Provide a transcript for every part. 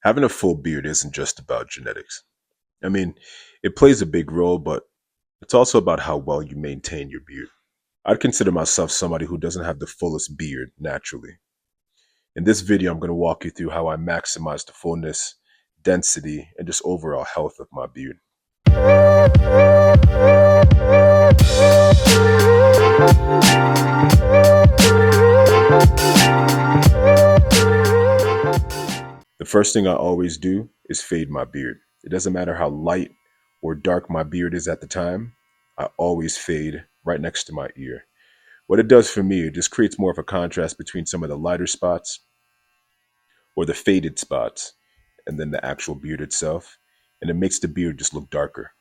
Having a full beard isn't just about genetics. I mean, it plays a big role, but it's also about how well you maintain your beard. I'd consider myself somebody who doesn't have the fullest beard naturally. In this video, I'm going to walk you through how I maximize the fullness, density, and just overall health of my beard. The first thing I always do is fade my beard. It doesn't matter how light or dark my beard is at the time, I always fade right next to my ear. What it does for me, it just creates more of a contrast between some of the lighter spots or the faded spots and then the actual beard itself. And it makes the beard just look darker.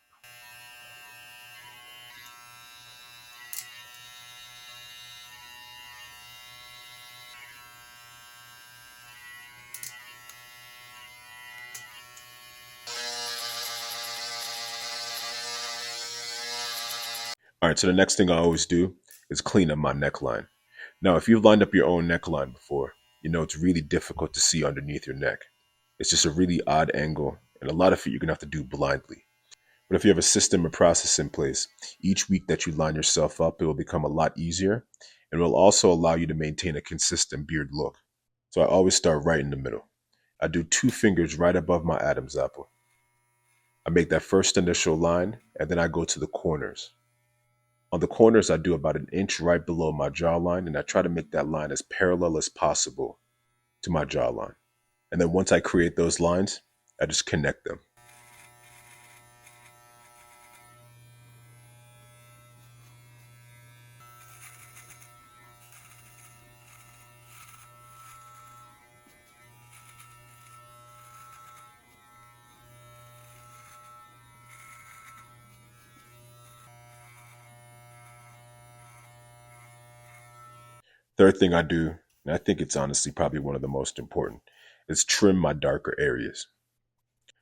All right, so the next thing I always do is clean up my neckline. Now, if you've lined up your own neckline before, you know it's really difficult to see underneath your neck. It's just a really odd angle, and a lot of it you're gonna have to do blindly. But if you have a system or process in place, each week that you line yourself up, it will become a lot easier, and it will also allow you to maintain a consistent beard look. So I always start right in the middle. I do 2 fingers right above my Adam's apple. I make that first initial line, and then I go to the corners. On the corners, I do about an inch right below my jawline, and I try to make that line as parallel as possible to my jawline. And then once I create those lines, I just connect them. Third thing I do, and I think it's honestly probably one of the most important, is trim my darker areas.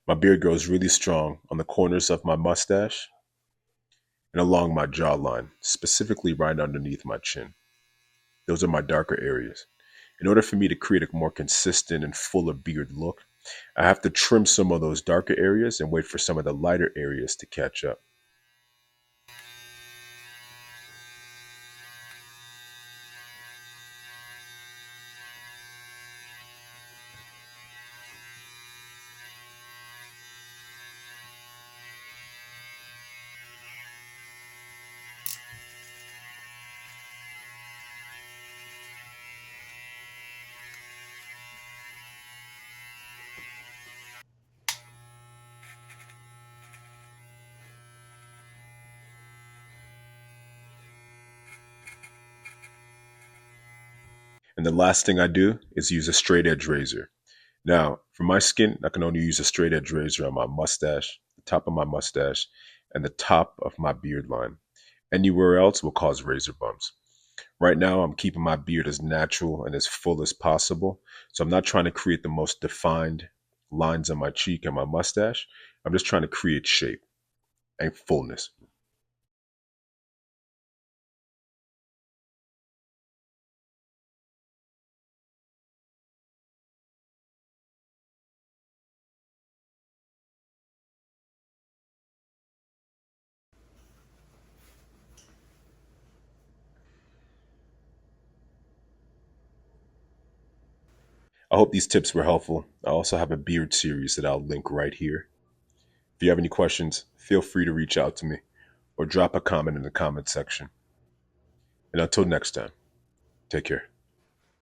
My beard grows really strong on the corners of my mustache and along my jawline, specifically right underneath my chin. Those are my darker areas. In order for me to create a more consistent and fuller beard look, I have to trim some of those darker areas and wait for some of the lighter areas to catch up. And the last thing I do is use a straight edge razor. Now, for my skin, I can only use a straight edge razor on my mustache, the top of my mustache, and the top of my beard line. Anywhere else will cause razor bumps. Right now, I'm keeping my beard as natural and as full as possible. So I'm not trying to create the most defined lines on my cheek and my mustache. I'm just trying to create shape and fullness. I hope these tips were helpful. I also have a beard series that I'll link right here. If you have any questions, feel free to reach out to me or drop a comment in the comment section. And until next time, take care.